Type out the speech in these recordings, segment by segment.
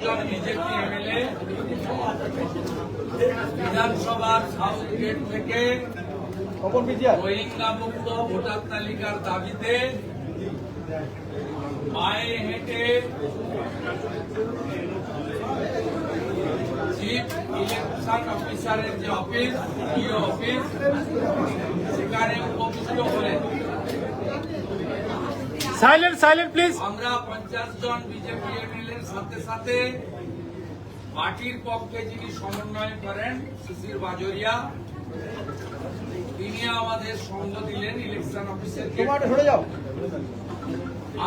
জন BJP MLA বিধানসভার south gate থেকে রোহিঙ্গা মুক্ত ভোটার তালিকার দাবিতে পায়ে হেঁটে চিফ ইলেকশন অফিসারের যে অফিস অফিস সেখানে উপস্থিত হলেন। Silent please. আমরা 50 জন বিজেপি এমএলএর সাথে সাথে পার্টির পক্ষে যিনি সমন্বয় করেন শিশির বাজোরিয়া, তিনি আমাদের সঙ্গ দিলেন ইলেকশন অফিসের।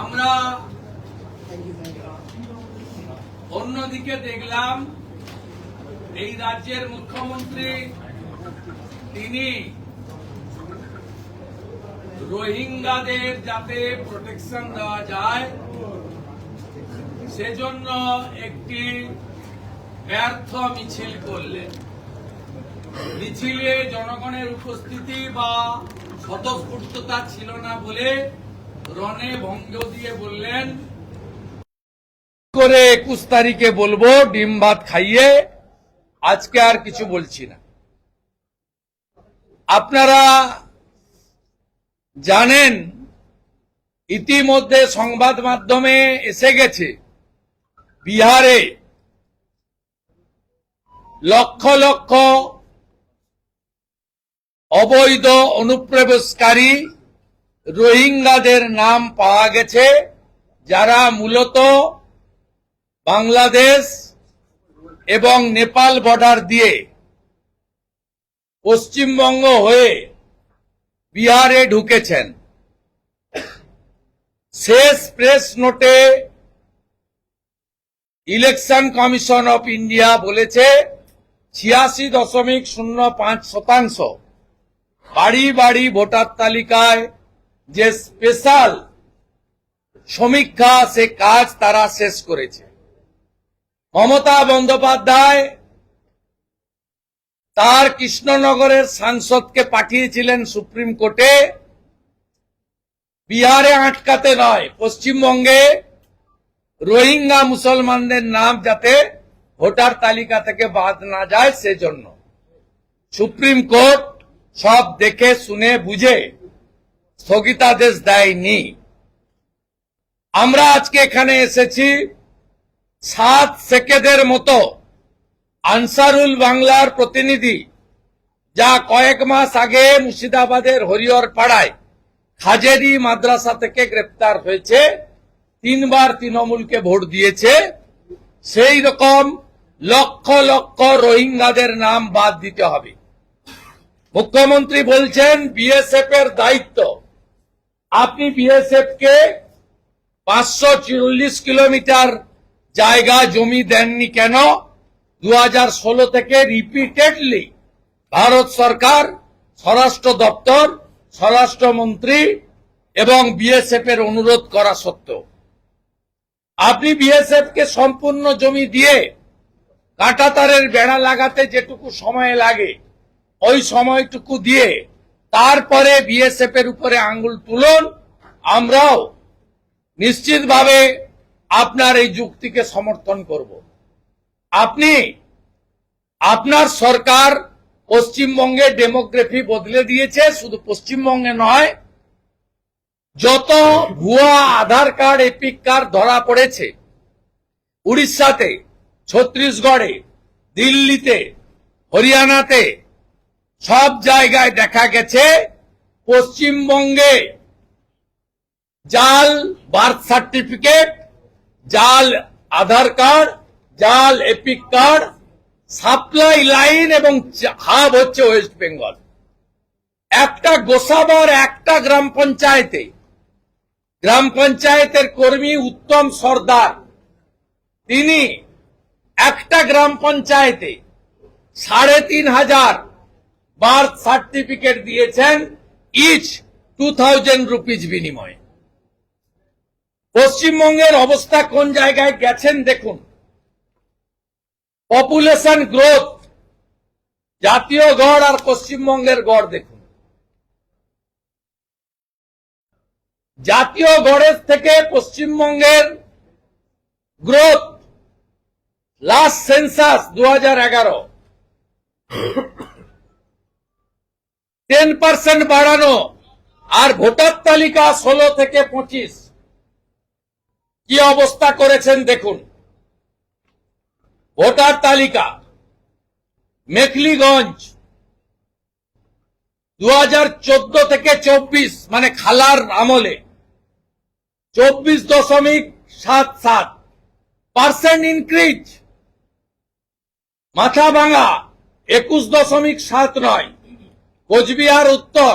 আমরা অন্যদিকে দেখলাম এই রাজ্যের মুখ্যমন্ত্রী তিনি রোহিঙ্গাদের যাতে প্রোটেকশন দেওয়া যায় সেজন্য একটি ব্যর্থ মিছিল করলেন। মিছিলে জনগণের উপস্থিতি বা স্বতঃস্ফূর্ততা ছিল না বলে রণে ভঙ্গ দিয়ে বললেন, করে 21 তারিখে বলবো, ডিম ভাত খাইয়ে আজকে আর কিছু বলছি না। আপনারা জানেন ইতিমধ্যে সংবাদ মাধ্যমে এসে গেছে বিহারে লক্ষ লক্ষ অবৈধ অনুপ্রবেশকারী রোহিঙ্গাদের নাম পাওয়া গেছে, যারা মূলত বাংলাদেশ এবং নেপাল বর্ডার দিয়ে পশ্চিমবঙ্গ হয়ে বিহারে ঢুকেছেন। শেষ প্রেস নোটে ইলেকশন কমিশন অফ ইন্ডিয়া বলেছে 86.05% বাড়ি বাড়ি ভোটার তালিকায় যে স্পেশাল সমীক্ষা সে কাজ তারা শেষ করেছে। মমতা বন্দ্যোপাধ্যায় তার কৃষ্ণনগরের সাংসদকে পাঠিয়েছিলেন সুপ্রিম কোর্টে বিহারে আটকাতে নয়, পশ্চিমবঙ্গে রোহিঙ্গা মুসলমানদের নাম যাতে ভোটার তালিকা থেকে বাদ না যায় সেজন্য। সুপ্রিম কোর্ট সব দেখে শুনে বুঝে স্থগিতাদেশ দেয়নি। আমরা আজকে এখানে এসেছি 7 সেকেন্ডের মতো আনসারুল বাংলার প্রতিনিধি, যা কয়েক মাস আগে মুর্শিদাবাদের হরিহর পাড়ায় খাজেরি মাদ্রাসা থেকে গ্রেপ্তার হয়েছে, 3 বার তৃণমূলকে ভোট দিয়েছে, সেই রকম লক্ষ লক্ষ রোহিঙ্গাদের নাম বাদ দিতে হবে। মুখ্যমন্ত্রী বলছেন বিএসএফ এর দায়িত্ব। আপনি বিএসএফ কে 540 কিলোমিটার জায়গা জমি দেননি কেন? 2016 থেকে রিপিটেডলি ভারত সরকার, স্বরাষ্ট্র দপ্তর, স্বরাষ্ট্রমন্ত্রী এবং বিএসএফ এর অনুরোধ করা সত্ত্বেও আপনি বিএসএফ কে সম্পূর্ণ জমি দিয়ে কাঁটাতারের বেড়া লাগাতে যেটুকু সময় লাগে ওই সময়টুকু দিয়ে তারপরে বিএসএফ এর উপরে আঙ্গুল তুলুন। আমরাও নিশ্চিতভাবে আপনার এই যুক্তিকে সমর্থন করব। আপনি আপনার সরকার পশ্চিমবঙ্গে ডেমোগ্রাফি বদলে দিয়েছে, শুধু পশ্চিমবঙ্গে নয়, যত ভুয়া আধার কার্ড এপিক কার্ড ধরা পড়েছে উড়িষ্যাতে, ছত্তিশগড়ে, দিল্লিতে, হরিয়ানাতে, সব জায়গায় দেখা গেছে পশ্চিমবঙ্গে জাল বার্থ সার্টিফিকেট, জাল আধার কার্ড, জাল এপিক কার্ড, সাপ্লাই লাইন এবং হাব হচ্ছে ওয়েস্ট বেঙ্গল। একটা গোসাবার একটা গ্রাম পঞ্চায়েতের কর্মী উত্তম সর্দার, তিনি একটা গ্রাম পঞ্চায়েতে 3,500 বার্থ সার্টিফিকেট দিয়েছেন, ইচ 2000 রুপিজ বিনিময়ে। পশ্চিমবঙ্গের অবস্থা কোন জায়গায় গেছেন দেখুন। পপুলেশন গ্রোথ, জাতীয় গড় আর পশ্চিমবঙ্গের গড় দেখুন। জাতীয় গড়ের থেকে পশ্চিমবঙ্গের গ্রোথ লাস্ট সেন্সাস 2011 10% বাড়ানো, আর ভোটার তালিকা 16 থেকে 25। কি অবস্থা করেছেন দেখুন। ভোটার তালিকা মেখলিগঞ্জ 2014 থেকে 24, মানে খালার আমলে 24.77% ইনক্রিজ। মাথাভাঙা 21.79, কোচবিহার উত্তর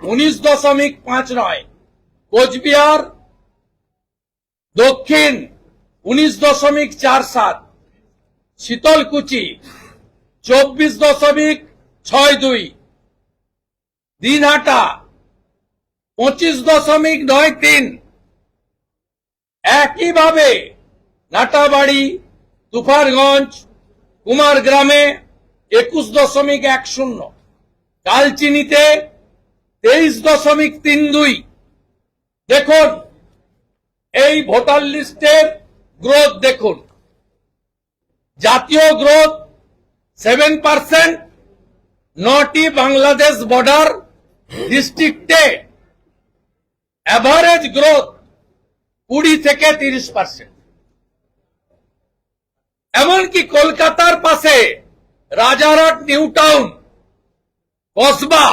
19.59, কোচবিহার দক্ষিণ 19.47, শীতলকুচি 24.62, দিনহাটা 25.93। একইভাবে নাটাবাড়ি, তুফানগঞ্জ, কুমারগ্রামে 21.10, কালচিনিতে 23.32। দেখুন এই ভোটার লিস্টের গ্রোথ দেখুন। জাতীয় গ্রোথ 7%, 9টি বাংলাদেশ বর্ডার ডিস্ট্রিক্টে এভারেজ গ্রোথ 20 থেকে 30%। এমনকি কলকাতার পাশে রাজারহাট, নিউ টাউন, কসবা,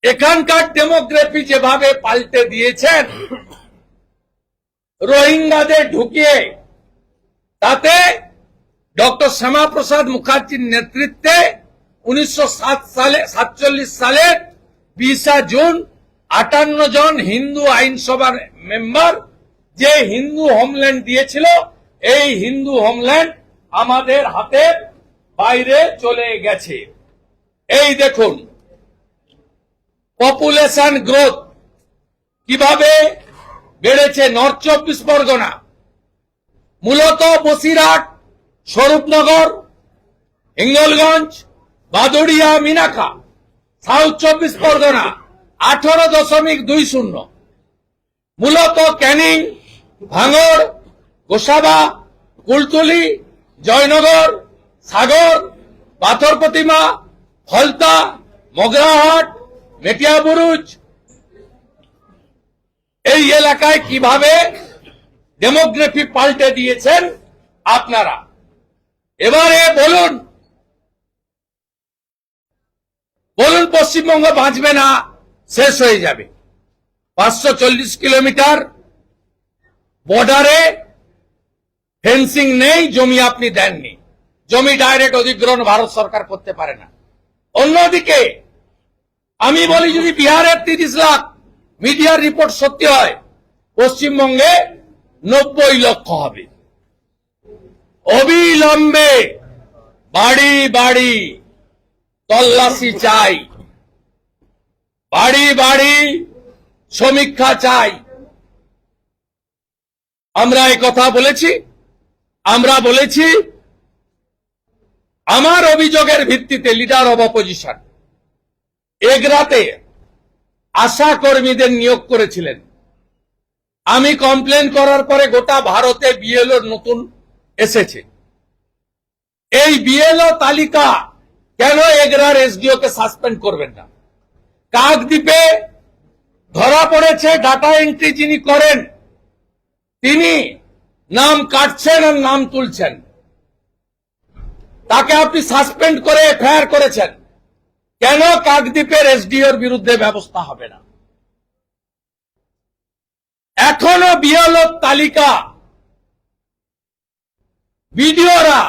এখানকার ডেমোগ্রাফি যেভাবে পাল্টে দিয়েছেন রোহিঙ্গাদের ঢুকিয়ে, তাতে ডক্টর শ্যামাপ্রসাদ মুখার্জির নেতৃত্বে 1947 সালের 20 জুন 58 জন হিন্দু আইনসভার মেম্বার যে হিন্দু হোমল্যান্ড দিয়েছিল, এই হিন্দু হোমল্যান্ড আমাদের হাতের বাইরে চলে গেছে। এই দেখুন পপুলেশন গ্রোথ কিভাবে বেড়েছে। নর্থ 24 পরগনা, মূলত বসিরহাট, স্বরূপনগর, হিঙ্গলগঞ্জ, বাদুড়িয়া, মিনাখা। সাউথ 24 পরগনা 18.20, মূলত ক্যানিং, ভাঙড়, গোসাবা, কুলতলি, জয়নগর, সাগর, পাথর প্রতিমা, ফলতা, মগরাহাট, মেটিয়াবুরুজ। এই এলাকায় কিভাবে ডেমোগ্রাফি পাল্টে দিয়েছেন আপনারা। এবারে বলুন পশ্চিমবঙ্গ বাঁচবে না, শেষ হয়ে যাবে। 540 কিলোমিটার বর্ডারে ফেন্সিং নেই, জমি আপনি দেননি, জমি ডাইরেক্ট অধিগ্রহণ ভারত সরকার করতে পারে না। অন্যদিকে আমি বলি যদি বিহারের 30 লাখ মিডিয়ার রিপোর্ট সত্যি হয়, পশ্চিমবঙ্গে 90 লক্ষ হবে। অবিলম্বে বাড়ি বাড়ি তল্লাশি চাই, বাড়ি বাড়ি সমীক্ষা চাই। আমরা এই কথা বলেছি, আমরা বলেছি আমার অভিযোগের ভিত্তিতে লিডার অব অপোজিশন এগরাতে আশা কর্মীদের নিয়োগ করেছিলেন। আমি কমপ্লেন করার পরে গোটা ভারতে বিএলও নতুন এসেছে। এই বিএলও তালিকা কেন এগরার এসডিও কে সাসপেন্ড করবেন না? কাকদ্বীপে ধরা পড়েছে ডাটা এন্ট্রি যিনি করেন, তিনি নাম কাটছেন আর নাম তুলছেন, তাকে আপনি সাসপেন্ড করে এফআইআর করেছেন। কেন কাকদ্বীপের এসডিওর বিরুদ্ধে ব্যবস্থা হবে না? এখনো বিএলও তালিকা বিডিওরা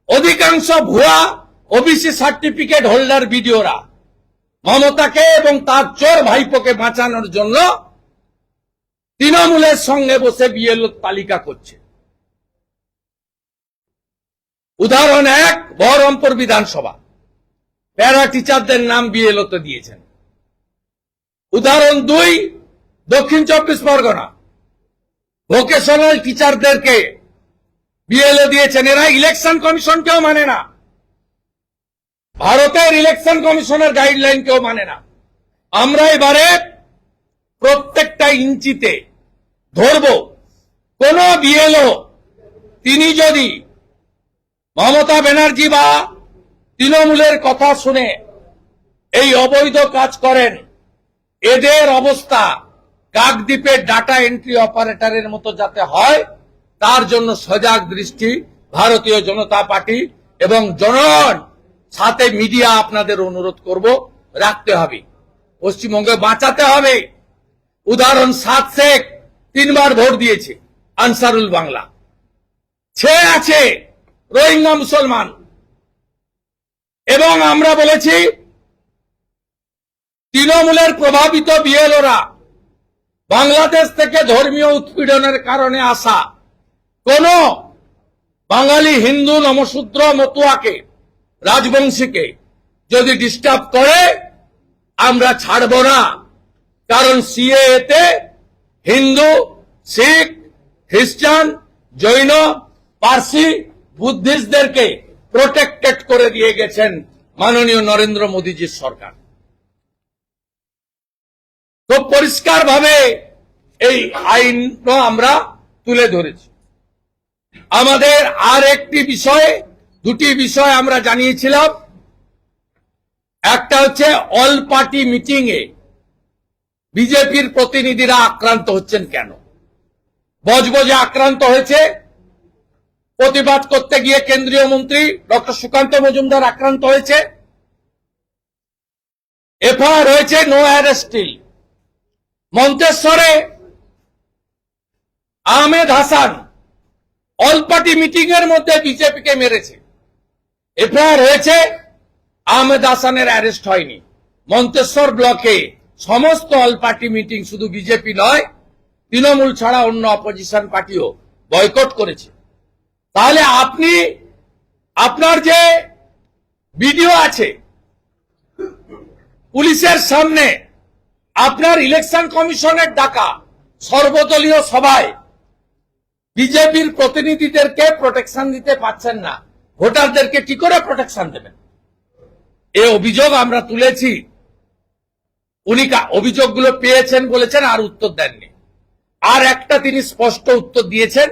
অধিকাংশ ভুয়া ওবিসি সার্টিফিকেট হোল্ডার বিডিওরা মমতাকে এবং তার চোর ভাইপোকে বাঁচানোর জন্য তৃণমূলের সঙ্গে বসে বিএলও তালিকা করছে। উদাহরণ 1, বহরমপুর বিধানসভা, প্যারা টিচারদের নাম বিএলও তে দিয়েছেন। উদাহরণ 2, দক্ষিণ 24 পরগনা, ভোকেশনাল টিচারদেরকে বিএলও দিয়েছেন। এরা ইলেকশন কমিশনকেও মানে না, ভারতের ইলেকশন কমিশনের গাইডলাইন কেউ মানে না। আমরা এবারে প্রত্যেকটা ইঞ্চিতে ধরব। কোন বিএলও তিনি যদি মমতা ব্যানার্জি বা তৃণমূলের কথা শুনে এই অবৈধ কাজ করেন, এদের অবস্থা কাকদ্বীপের ডাটা এন্ট্রি অপারেটরের মতো যাতে হয়, তার জন্য সজাগ দৃষ্টি ভারতীয় জনতা পার্টি এবং জনগণ, সাথে মিডিয়া আপনাদের অনুরোধ করব রাখতে হবে। পশ্চিমবঙ্গে বাঁচাতে হবে। উদাহরণ, 7 শেখ 3 বার ভোট দিয়েছে আনসারুল বাংলা, সে আছে রোহিঙ্গা মুসলমান। এবং আমরা বলেছি তৃণমূলের প্রভাবিত বিএলওরা বাংলাদেশ থেকে ধর্মীয় উৎপীড়নের কারণে আসা কোন বাঙালি হিন্দু নমশূদ্র মতুয়াকে, রাজবংশীকে যদি ডিস্টার্ব করে আমরা ছাড়ব না। কারণ সিএএতে হিন্দু, শিখ, খ্রিস্টান, জৈন, পার্সি, বুদ্ধিস্টদেরকে প্রোটেক্টেড করে দিয়ে গেছেন মাননীয় নরেন্দ্র মোদীজির সরকার। খুব পরিষ্কার ভাবে এই আইন আমরা তুলে ধরেছি। আমাদের আর একটি বিষয়ে, দুটি বিষয় আমরা জানিয়েছিলাম। একটা হচ্ছে অল পার্টি মিটিং এ বিজেপির প্রতিনিধিরা আক্রান্ত হচ্ছেন কেন। বজবজে আক্রান্ত হয়েছে, প্রতিবাদ করতে গিয়ে কেন্দ্রীয় মন্ত্রী ডক্টর সুকান্ত মজুমদার আক্রান্ত হয়েছে, এফআইআর হয়েছে, নো অ্যারেস্ট স্টিল। মন্তেশ্বরে Ahmed Hasan all party meeting এর মধ্যে বিজেপিকে মেরেছে, এফআইআর হয়েছে, আহমেদ হাসানের অ্যারেস্ট হয়নি। মন্তেশ্বর ব্লকে সমস্ত অল পার্টি মিটিং, শুধু বিজেপি নয়, তৃণমূল ছাড়া অন্য অপোজিশন পার্টিও বয়কট করেছে। তাহলে আপনি আপনার যে ভিডিও আছে পুলিশের সামনে, আপনার ইলেকশন কমিশনের ডাকা সর্বদলীয় সভায় বিজেপির প্রতিনিধিদেরকে প্রোটেকশন দিতে পারছেন না, ভোটারদেরকে কি করে প্রোটেকশন দেবেন? এই অভিযোগ আমরা তুলেছি। উনি অভিযোগগুলো পেয়েছেন বলেছেন, আর উত্তর দেননি। আর একটা তিনি স্পষ্ট উত্তর দিয়েছেন,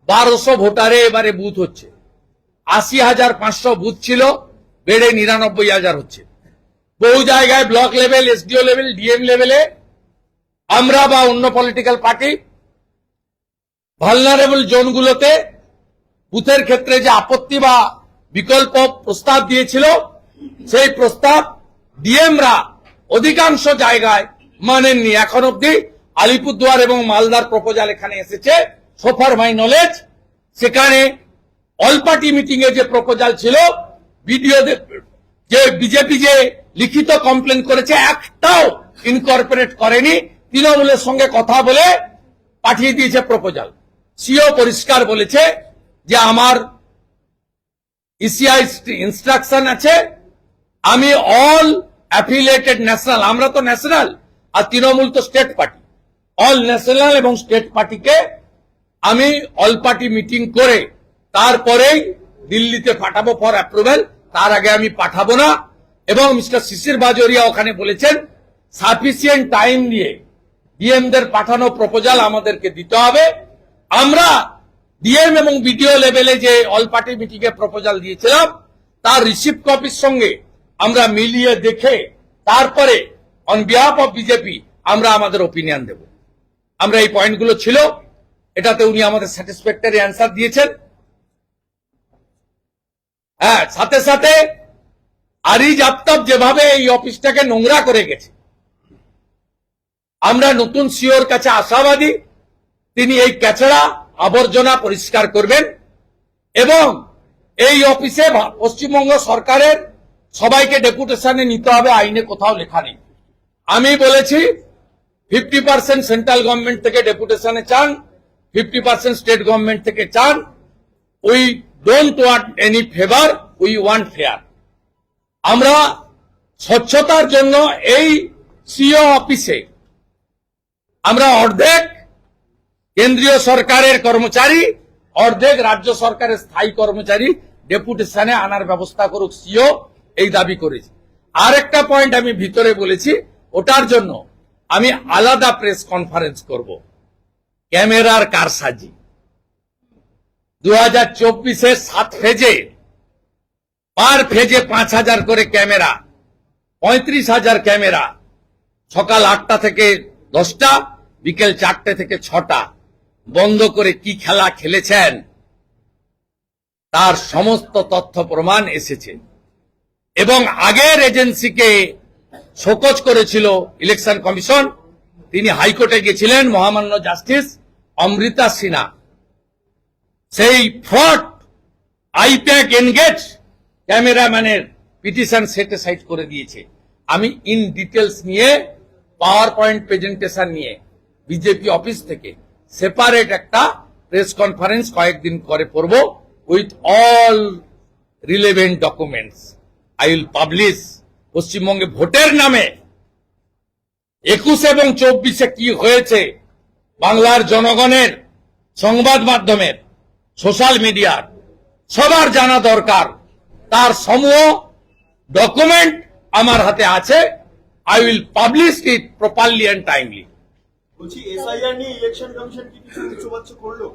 1200 ভোটারে এবারে বুথ হচ্ছে। 80,500 বুথ ছিল, বেড়ে 99,000 হচ্ছে। বহু জায়গায় block level, SDO level, DM লেভেলে আমরা বা অন্য পলিটিক্যাল পার্টি ভালনারেবল জোনগুলোতে বুথের ক্ষেত্রে যে আপত্তি বা বিকল্প প্রস্তাব দিয়েছিল, সেই প্রস্তাব ডিএমরা অধিকাংশ জায়গায় মানেননি। এখন অব্দি আলিপুরদুয়ার এবং মালদার প্রপোজাল এখানে এসেছে, সোফার মাই নলেজ। সেখানে অল পার্টি মিটিং এ যে প্রপোজাল ছিল, ভিডিও যে বিজেপি যে লিখিত কমপ্লেন করেছে, একটাও ইনকর্পোরেট করেনি। তৃণমূলের সঙ্গে কথা বলে পাঠিয়ে দিয়েছে প্রপোজাল। সিও পরিষ্কার বলেছে যে আমার ইসিআই ইনস্ট্রাকশন আছে, আমি অল অ্যাফিলিয়েটেড ন্যাশনাল, আমরা তো ন্যাশনাল আর তৃণমূল তো স্টেট পার্টি, অল ন্যাশনাল এবং স্টেট পার্টিকে আমি অল পার্টি মিটিং করে তারপরেই দিল্লিতে পাঠাবো ফর অ্যাপ্রুভেল, তার আগে আমি পাঠাবো না। এবং মিস্টার শিশির বাজোরিয়া ওখানে বলেছেন সাফিসিয়েন্ট টাইম দিয়ে ডিএমদের পাঠানো প্রপোজাল আমাদেরকে দিতে হবে। আমরা ডিএম এবং বিডিও লেভেলে যে অল পার্টি মিটিং এ প্রপোজাল দিয়েছিলাম, তার রিসিপ্ট কপির সঙ্গে আমরা মিলিয়ে দেখে তারপরে অন বিহাফ অফ বিজেপি আমরা আমাদের ওপিনিয়ন দেব। আমরা এই পয়েন্টগুলো ছিল, এটাতে উনি আমাদের স্যাটিসফ্যাক্টরি অ্যান্সার দিয়েছেন। হ্যাঁ, সাথে সাথে আরিজ আফতাব যেভাবে এই অফিসটাকে নোংরা করে গেছে, আমরা নতুন সিওর কাছে আশাবাদী তিনি এই ক্যাচড়া আবর্জনা পরিষ্কার করবেন। এবং এই অফিসে পশ্চিমবঙ্গ সরকারের সবাইকে ডেপুটেশনে নিতে হবে, আইনে কোথাও লেখা নেই। আমি বলেছি 50% সেন্ট্রাল গভর্নমেন্ট থেকে ডেপুটেশনে চান, 50% স্টেট গভর্নমেন্ট থেকে চান। We don't want any favour, we want fair. আমরা স্বচ্ছতার জন্য এই সিও অফিসে আমরা অর্ধেক কেন্দ্রীয় সরকারের কর্মচারী, অর্ধেক রাজ্য সরকারের স্থায়ী কর্মচারী ডেপুটেশনে আনার ব্যবস্থা করুক সিও, এই দাবি করেছি। আর একটা পয়েন্ট আমি ভিতরে বলেছি, ওটার জন্য আমি আলাদা প্রেস কনফারেন্স করব, ক্যামেরার কারসাজি। 2024-এর 7 ফেজে, পার ফেজে 5,000 করে ক্যামেরা, 35,000 ক্যামেরা, সকাল 8টা থেকে 10টা, বিকেল 4টে থেকে 6টা বন্ধ করে কি খেলা খেলেছেন তার সমস্ত তথ্য প্রমাণ এসেছে। এবং আগের এজেন্সিকে শোকজ করেছিল ইলেকশন কমিশন। তিনি হাইকোর্টে গেছিলেন, মহামান্য জাস্টিস অমৃতা সিনহা সেই ফ্রড আইপ্যাক এনগেজ ক্যামেরাম্যানের পিটিশন সেটিসাইড করে দিয়েছে। আমি ইন ডিটেলস নিয়ে, পাওয়ার পয়েন্ট প্রেজেন্টেশন নিয়ে বিজেপি অফিস থেকে সেপারেট একটা প্রেস কনফারেন্স কয়েকদিন করে করব with all relevant documents. I will publish. পশ্চিমবঙ্গে ভোটের নামে 21 এবং 24-এ কি হয়েছে বাংলার জনগণের, সংবাদ মাধ্যমের, সোশ্যাল মিডিয়ার সবার জানা দরকার। তার সমূহ ডকুমেন্ট আমার হাতে আছে। I will publish it properly and timely. বলছি, এসআইআর নিয়ে ইলেকশন কমিশন কি কিছু উচ্চবাচ্য করলো?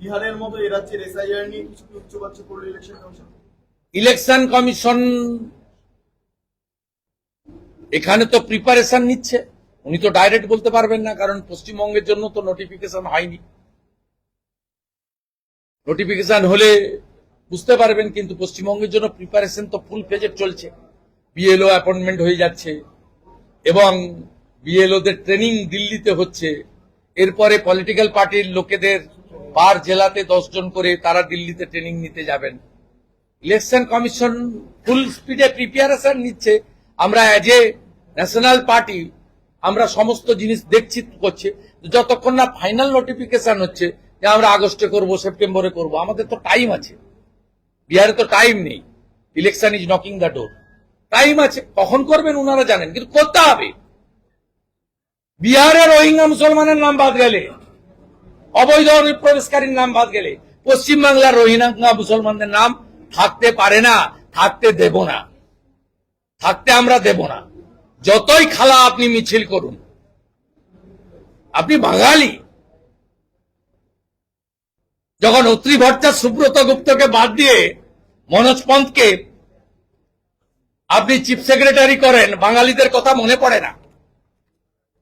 বিহারের মতো এ রাজ্যের এসআইআর নিয়ে কিছু কি উচ্চবাচ্য করলো ইলেকশন কমিশন? ইলেকশন কমিশন এখানে তো প্রিপারেশন নিচ্ছে। উনি তো ডাইরেক্ট বলতে পারবেন না, কারণ পশ্চিমবঙ্গের জন্য তো নোটিফিকেশন হয়নি। নোটিফিকেশন হলে বুঝতে পারবেন, কিন্তু পশ্চিমবঙ্গের জন্য প্রিপারেশন তো ফুল ফেজে চলছে। বিএলও অ্যাপয়েন্টমেন্ট হয়ে যাচ্ছে এবং বিএলওদের ট্রেনিং দিল্লিতে হচ্ছে। এরপরে পলিটিক্যাল পার্টির লোকেদের পার জেলাতে 10 জন করে তারা দিল্লিতে ট্রেনিং নিতে যাবেন। ইলেকশন কমিশন ফুল স্পিডে প্রিপারেশন নিচ্ছে। আমরা এজ এ ন্যাশনাল পার্টি আমরা সমস্ত জিনিস দেখছি, করছে। যতক্ষণ না ফাইনাল নোটিফিকেশন হচ্ছে যে আমরা আগস্টে করব, সেপ্টেম্বরে করব, আমাদের তো টাইম আছে। বিহারে তো টাইম নেই। Election is knocking the door. Time আছে, কখন করবেন ওনারা জানেন, কিন্তু করতে হবে। বিহারে রোহিঙ্গা মুসলমানের নাম বাদ গেলে, অবৈধ অনুপ্রবেশকারীর নাম বাদ গেলে, পশ্চিমবাংলার রোহিঙ্গা মুসলমানদের নাম থাকতে পারে না, থাকতে দেব না, থাকতে আমরা দেব না। যতই খালা আপনি মিছিল করুন, আপনি বাঙালি। যখন অত্রি ভট্টাচার্য, সুব্রত গুপ্তকে বাদ দিয়ে মনোজ পন্থকে আপনি চিফ সেক্রেটারি করেন, বাঙালিদের কথা মনে পড়ে না?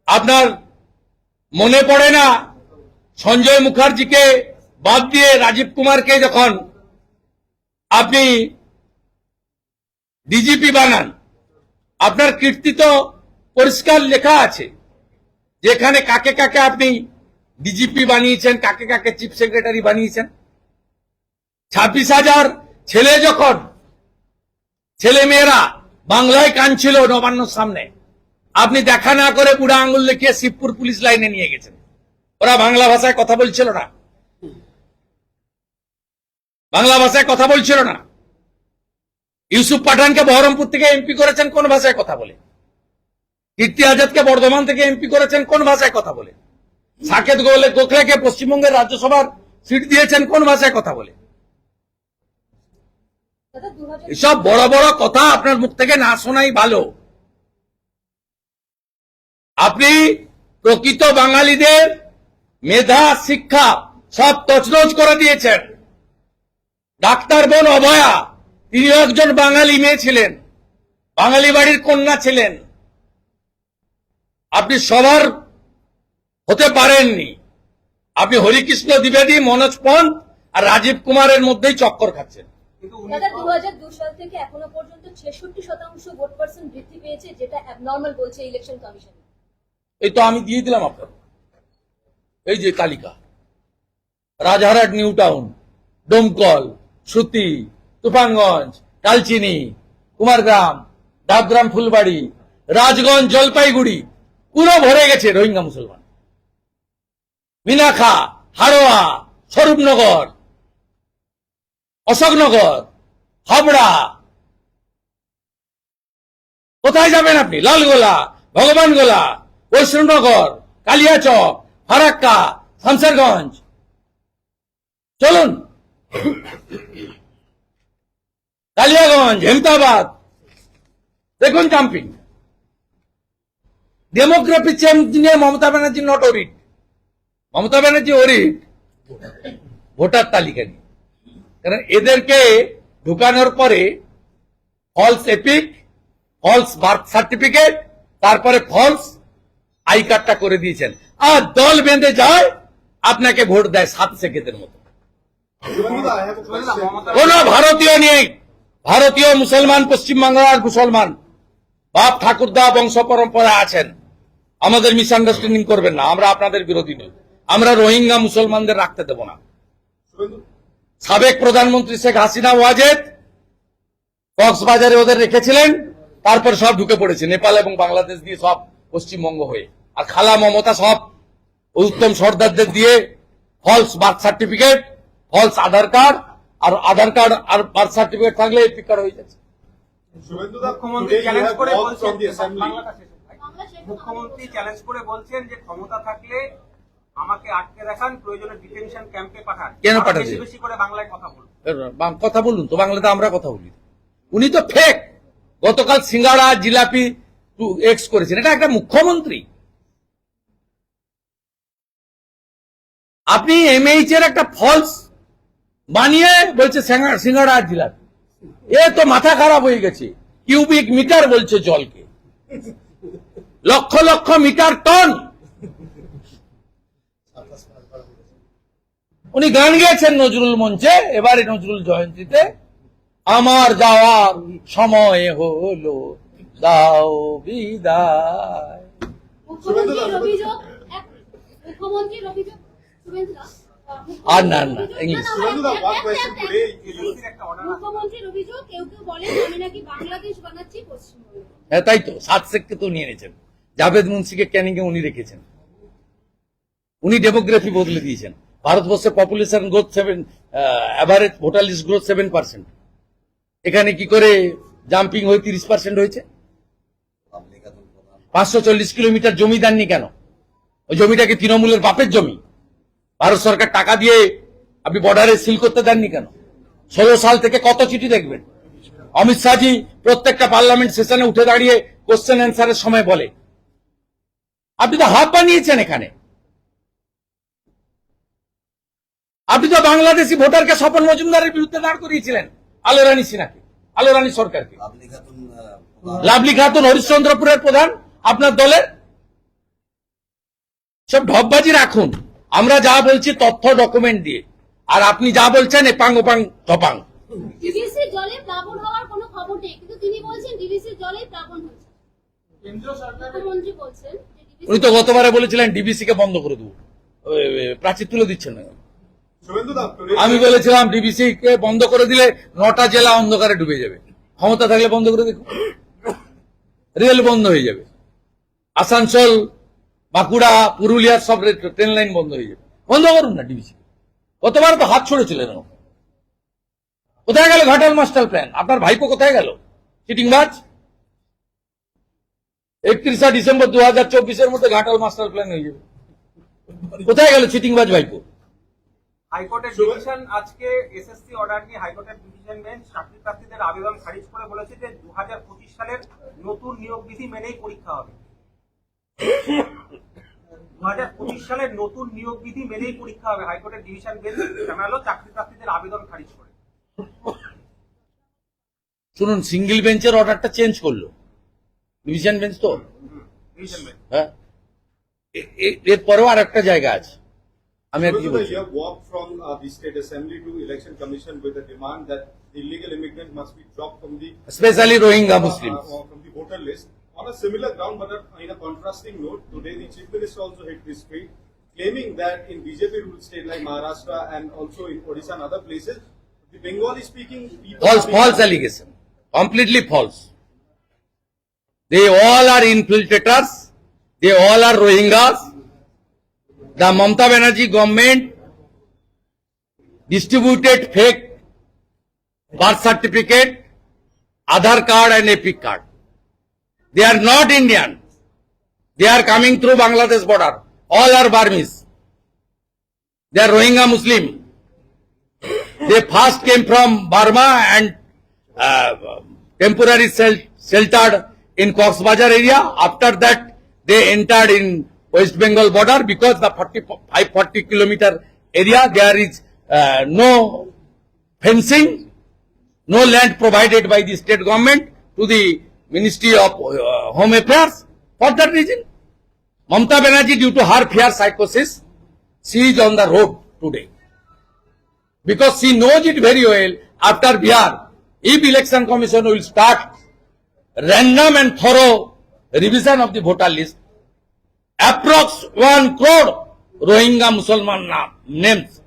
আপনার মনে পড়ে না সঞ্জয় মুখার্জিকে বাদ দিয়ে রাজীব কুমারকে যখন আপনি ডিজিপি বানান? আপনার কীর্তি তো পরিষ্কার লেখা আছে, যেখানে কাকে কাকে আপনি ডিজিপি বানিয়েছেন, কাকে কাকে চিফ সেক্রেটারি বানিয়েছেন। 26,000 ছেলে, যখন ছেলে মেয়েরা বাংলায় কাঁদছিল নবান্নর সামনে, আপনি দেখা না করে বুড়া আঙ্গুল দেখিয়ে শিবপুর পুলিশ লাইনে নিয়ে গেছেন। ওরা বাংলা ভাষায় কথা বলছিল না, বাংলা ভাষায় কথা বলছিল না। ইউসুফ পাঠানকে বহরমপুর থেকে এমপি করেছেন কোন ভাষায় কথা বলে? কীর্তি আজাদকে বর্ধমান থেকে এমপি করেছেন কোন ভাষায় কথা বলে? সাকেত গোখলেকে পশ্চিমবঙ্গের রাজ্যসভার সিট দিয়েছেন কোন ভাষায় কথা বলে? এসব বড় বড় কথা আপনার মুখ থেকে না শোনাই ভালো। আপনি প্রকৃত বাঙালিদের মেধা, শিক্ষা সব তছনছ করে দিয়েছেন। ডাক্তার বোন অভয়া, তিনি একজন বাঙালি মেয়ে ছিলেন, বাঙালি বাড়ির কন্যা ছিলেন। আপনি সবার হতে পারেননি। আপনি হরিকৃষ্ণ দ্বিবেদী, মনোজ পন্থ আর রাজীব কুমারের মধ্যেই চক্কর খাচ্ছেন। দাদা, 2002 সাল থেকে এখনো পর্যন্ত 66% ভোট পার্সেন্ট বৃদ্ধি পেয়েছে, যেটা অ্যাবনর্মাল বলছে ইলেকশন কমিশন। এই তো আমি দিয়ে দিলাম আপনার, এই যে তালিকা। রাজারহাট, নিউ টাউন, ডোমকল, সুতি, তুফানগঞ্জ, কালচিনি, কুমারগ্রাম, ডাবগ্রাম, ফুলবাড়ি, রাজগঞ্জ, জলপাইগুড়ি পুরো ভরে গেছে রোহিঙ্গা মুসলমান। মিনাখা, হাড়োয়া, স্বরূপনগর, অশোকনগর, হাবড়া, কোথায় যাবেন আপনি? লালগোলা, ভগবানগোলা, বৈষ্ণবনগর, কালিয়াচক, ফারাক্কা, শামসারগঞ্জ, চলুন, কালিয়াগঞ্জ, হেমতাবাদ, দেখুন জাম্পিং। ডেমোগ্রাফি চেঞ্জ নিয়ে Mamata Banerjee not worried. Mamata Banerjee worried voter তালিকা নিয়ে। কারণ এদেরকে ঢুকানোর পরে false EPIC, false birth certificate, তারপরে ফলস আই কার্ডটা করে দিয়েছেন, আর দল বেঁধে যায় আপনাকে ভোট দেয় 7 সেকেন্ডের মতো। Shubhendu, I have a question. কোন ভারতীয় নেই, ভারতীয় মুসলমান, পশ্চিমবাংলার মুসলমান বাপ ঠাকুরদা বংশ পরম্পরা আছেন, আমাদের মিসআন্ডারস্ট্যান্ডিং করবেন না, আমরা আপনাদের বিরোধী নই, আমরা রোহিঙ্গা মুসলমানদের রাখতে দেব না। Shubhendu, সাবেক প্রধানমন্ত্রী শেখ হাসিনা ওয়াজেদ কক্সবাজারে ওদের রেখেছিলেন, তারপর সব ঢুকে পড়েছে নেপাল এবং বাংলাদেশ দিয়ে, সব পশ্চিমবঙ্গ হয়ে। আর খালা মমতা সব উত্তম সর্দারদের দিয়ে ফলস বার্থ সার্টিফিকেট, ফলস আধার কার্ড, আর আধার কার্ড আর বার্থ সার্টিফিকেট থাকলে এপিক কার্ড হয়ে যাচ্ছে। Shubhendu, মুখ্যমন্ত্রী today you চ্যালেঞ্জ have করে walked বলছেন from the assembly. বাংলা শেষ মুখ্যমন্ত্রী চ্যালেঞ্জ করে বলছেন যে ক্ষমতা থাকলে আমাকে আটকে রাখান, প্রয়োজনে ডিটেনশন ক্যাম্পে পাঠান, কেন আরো পাঠাবে? বেশি বেশি করে বাংলায় কথা বলুন। কথা বলুন তো, বাংলাতে আমরা কথা বলি। উনি তো ফেক, গতকাল সিঙ্গাড়া জিলাপি এক্স করেছেন, এটা একটা মুখ্যমন্ত্রী। আপনি এমএইচ এর একটা ফলস বানিয়ে বলছে সিঙ্গাড়া আর জিলাপি, এ তো মাথা খারাপ হয়ে গেছে। কিউবিক মিটার বলছে জলকে, লক্ষ লক্ষ মিটার টন। উনি গান গেয়েছেন নজরুল মঞ্চে, এবারে নজরুল জয়ন্তীতে, আমার যাওয়ার সময় হলো, দাও বিদায়। মুখ্যমন্ত্রীর অভিযোগ মুখ্যমন্ত্রীর অভিযোগ শুভেন্দু দা, আর না, English. Shubhendu, one question today. এজেন্সির একটা অর্ডার আছে। মুখ্যমন্ত্রীর অভিযোগ কেউ কেউ বলেন আমি নাকি বাংলাদেশ বানাচ্ছি পশ্চিমবঙ্গে। হ্যাঁ তাই তো, 7 সেক্টর তো নিয়ে নিয়েছেন। জাভেদ মুন্সিকে ক্যানিংয়ে উনি রেখেছেন, উনি ডেমোগ্রাফি বদলে দিয়েছেন। ভারতবর্ষের population growth 7, average voter list growth 7%, এখানে কি করে জাম্পিং হয়ে 30% হয়েছে? 540 কিলোমিটার জমি দেননি কেন? ওই জমিটাকে তৃণমূলের বাপের জমি, ভারত সরকার টাকা দিয়ে আপনি বর্ডারে সিল করতে দেননি কেন? 16 সাল থেকে কত চিঠি দেখবেন? অমিত শাহজি প্রত্যেকটা পার্লামেন্ট সেশনে উঠে দাঁড়িয়ে কোশ্চেন অ্যান্সারের সময় বলে, আপনি তো হাব বানিয়েছেন এখানে। আপনি তো বাংলাদেশি ভোটারকে স্বপন মজুমদারের বিরুদ্ধে দাঁড় করিয়েছিলেন, আলো রানী সিনহাকে, আলো রানী সরকারকে। লাভলি খাতুন হরিশ্চন্দ্রপুরের প্রধান আপনার দলের। সব ঢপবাজি রাখুন, আমরা যা বলছি তথ্য ডকুমেন্ট দিয়ে, আর আপনি যা বলছেন এপাং ওপাং টপাং। ডিভিসির জলে প্লাবন হওয়ার কোনো খবর নেই, কিন্তু তিনি বলছেন ডিভিসির জলেই প্লাবন হয়েছে। কেন্দ্রীয় সরকার মুখ্যমন্ত্রী বলছেন যে উনি তো গতবারে বলেছিলেন ডিবিসি কে বন্ধ করে দেবো, প্রাচীর তুলে দিচ্ছেন না। Shubhendu, today. আমি বলেছিলাম ডিবিসি কে বন্ধ করে দিলে 9টা জেলা অন্ধকারে ডুবে যাবে, ক্ষমতা থাকলে বন্ধ করে দেখুন, রেল বন্ধ হয়ে যাবে, আসানসোল বাঁকুড়া পুরুলিয়ার সব ট্রেন লাইন বন্ধ হয়ে যাবে। বন্ধ করুন না ডিবিসি। গতবার তো হাত ছড়েছিলেন। কোথায় গেল ঘাটাল মাস্টার প্ল্যান? আপনার ভাইপো কোথায় গেল? চিটিংবাজ। 31শে ডিসেম্বর 2024-এর মধ্যে ঘাটাল মাস্টার প্ল্যান হয়ে যাবে। কোথায় গেল চিটিংবাজ ভাইপো? হাইকোর্টের ডিভিশন আজকে এসএসসি অর্ডার নিয়ে হাইকোর্টের ডিভিশন বেঞ্চ চাকরি প্রার্থীদের আবেদন খারিজ করে বলেছে যে 2025 সালের নতুন নিয়োগ বিধি মেনেই পরীক্ষা হবে। 2025 সালের নতুন নিয়োগ বিধি মেনেই পরীক্ষা হবে, হাইকোর্টের ডিভিশন বেঞ্চ জানালো চাকরি প্রার্থীদের আবেদন খারিজ করে। শুনুন, সিঙ্গেল বেঞ্চের অর্ডারটা চেঞ্জ করলো, ডিভিশন বেঞ্চ তো। ডিভিশন বেঞ্চ হ্যাঁ, এরপরেও আর একটা জায়গা আছে। আমি আর কি Shubhendu, বলছি, you have walked from the state assembly to election commission with a demand that illegal immigrant must be dropped from the specially Rohingya Muslims. from the voter list. On a similar ground, but in a contrasting note, today the chief minister also hit this tweet, claiming that in BJP-ruled state like Maharashtra and also in Odisha and other places, the Bengali-speaking people. False allegation, completely false. They all are infiltrators. They all are Rohingyas. The Mamata Banerjee government distributed fake birth certificate, Aadhaar card and Epic card. They are not Indian. They are coming through Bangladesh border. All are Burmese. They are Rohingya Muslim. They first came from Burma and temporarily sheltered in Cox's area. After that, they entered in West Bengal border because the 45-40 kilometer area there is no fencing, no land provided by the state government to the Ministry of Home Affairs. For that reason, Mamata Banerjee, due to her fear psychosis, she is on the road today. Because she knows it very well, after Bihar, if Election Commission will start random and thorough revision of the voter list, approx 1 crore Rohingya Musalman names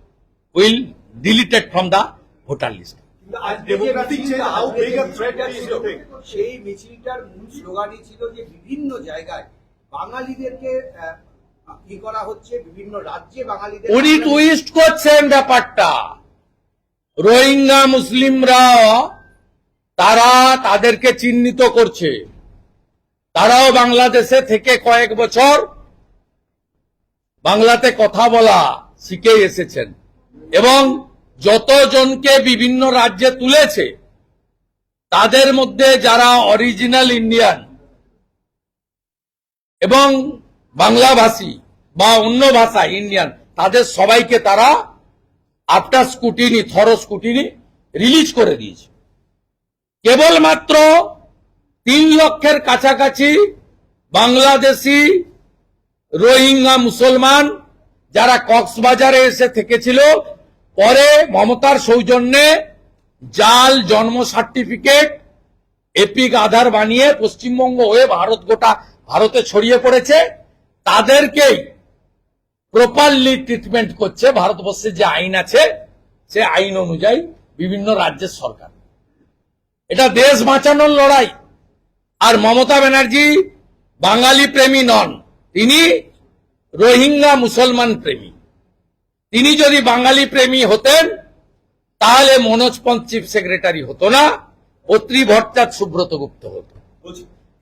will deleted from the voter list. Demographic change, how big a threat is you think? সেই মিছিলটার মূল স্লোগানই ছিল যে বিভিন্ন জায়গায় বাঙালিদেরকে কি করা হচ্ছে, বিভিন্ন রাজ্যে বাঙালিদের উনি টুইস্ট করছেন ব্যাপারটা। রোহিঙ্গা মুসলিমরা তারা তাদেরকে চিহ্নিত করছে, তারাও বাংলাদেশে থেকে কয়েক বছর বাংলাতে কথা বলা শিখে এসেছেন এবং যতজনকে বিভিন্ন রাজ্যে তুলেছে তাদের মধ্যে যারা অরিজিনাল ইন্ডিয়ান এবং বাংলাভাষী বা অন্য ভাষা ইন্ডিয়ান, তাদের সবাইকে তারা after scrutiny, thorough scrutiny release করে দিয়েছে। কেবলমাত্র 3 লক্ষের কাছাকাছি বাংলাদেশি রোহিঙ্গা মুসলমান যারা কক্সবাজারে এসে থেকেছিল, পরে মমতার সৌজন্যে জাল জন্ম সার্টিফিকেট, এপিক আধার বানিয়ে পশ্চিমবঙ্গ হয়ে ভারতে ছড়িয়ে পড়েছে, তাদেরকেই প্রপারলি ট্রিটমেন্ট করছে ভারতবর্ষে যে আইন আছে সে আইন অনুযায়ী বিভিন্ন রাজ্যের সরকার। এটা দেশ বাঁচানোর লড়াই। আর মমতা ব্যানার্জি বাঙালি প্রেমী নন, তিনি রোহিঙ্গা মুসলমান প্রেমী। তিনি যদি বাঙালি প্রেমী হতেন তাহলে মনোজ পন্থ চিফ সেক্রেটারি হতো না, অত্রি ভট্টাচার্য সুব্রত গুপ্ত হতো।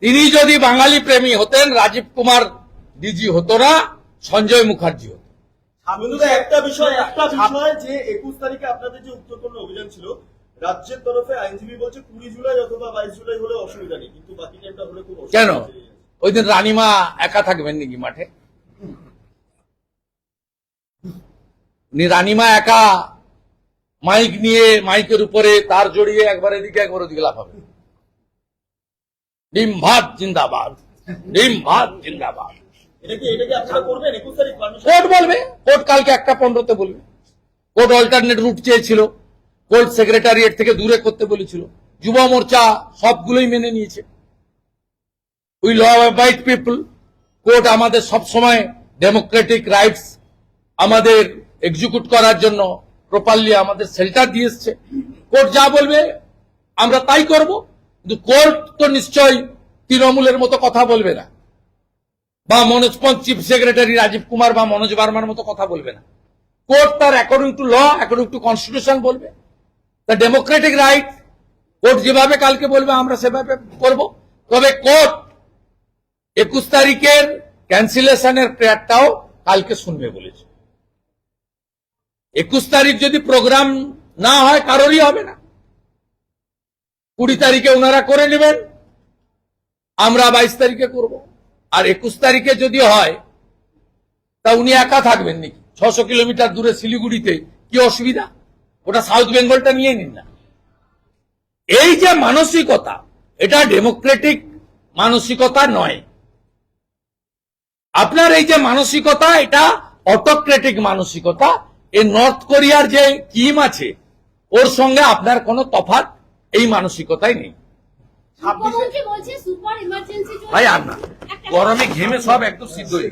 তিনি যদি বাঙালি প্রেমী হতেন রাজীব কুমার ডিজি হতো না, সঞ্জয় মুখার্জি হতো। বন্ধুরা, একটা বিষয় যে 21 তারিখে আপনাদের যে উত্তরকন্যা অভিযান ছিল, রাজ্যের তরফে আইনজীবী বলছে 20 জুলাই অথবা 22 জুলাই হলে অসুবিধা নেই, কিন্তু বাকি টাইমটা হলে খুব অসুবিধা। কেন ওই দিন রানীমা একা থাকবেন নাকি মাঠে? উনি রানীমা একা মাইক নিয়ে মাইকের উপরে তার জড়িয়ে একবার এদিকে একবার ওদিকে লাফাবে, ডিম ভাত জিন্দাবাদ, ডিম ভাত জিন্দাবাদ। এটা কি আপনারা করবেন 21 তারিখ? কোর্ট বলবে, কোর্ট কালকে 1:15 বলবে। কোর্ট অল্টারনেট রুট চেয়েছিল, কোর্ট সেক্রেটারিয়েট থেকে দূরে করতে বলেছিল, যুব মোর্চা সবগুলোই মেনে নিয়েছে। We law abide people. Court আমাদের সবসময় ডেমোক্রেটিক রাইটস আমাদের এক্সিকিউট করার জন্য প্রপারলি আমাদের শেল্টার দিয়ে এসছে। কোর্ট যা বলবে আমরা তাই করব, কিন্তু কোর্ট তো নিশ্চয়ই তৃণমূলের মতো কথা বলবে না, বা মনোজ পন্থ চিফ সেক্রেটারি রাজীব কুমার বা মনোজ বার্মার মতো কথা বলবে না। কোর্ট তার according to law, according to constitution বলবে। দ্য ডেমোক্রেটিক রাইট, কোর্ট যেভাবে কালকে বলবে আমরা সেভাবে করব। তবে কোর্ট 21 তারিখের ক্যান্সেলেশনের প্রেয়ারটাও কালকে শুনবে বলেছে। 21 তারিখ যদি প্রোগ্রাম না হয় কারোরই হবে না। 20 তারিখে ওনারা করে নেবেন, আমরা 22 তারিখে করব। আর 21 তারিখে যদি হয় তা উনি একা থাকবেন নাকি? 600 কিলোমিটার দূরে শিলিগুড়িতে, কি অসুবিধা? ওটা সাউথ বেঙ্গলটা নিয়ে নিন না। এই যে মানসিকতা, এটা ডেমোক্রেটিক মানসিকতা নয়। আপনার এই যে মানসিকতা, এটা অটোক্রেটিক মানসিকতা। এই নর্থ কোরিয়ার যে কিম আছে ওর সঙ্গে আপনার কোনো তফাৎ এই মানসিকতাই নেই। মুখ্যমন্ত্রী বলছে সুপার ইমার্জেন্সি ভাই আর না, গরমে ঘেমে সব একদম সিদ্ধ হয়ে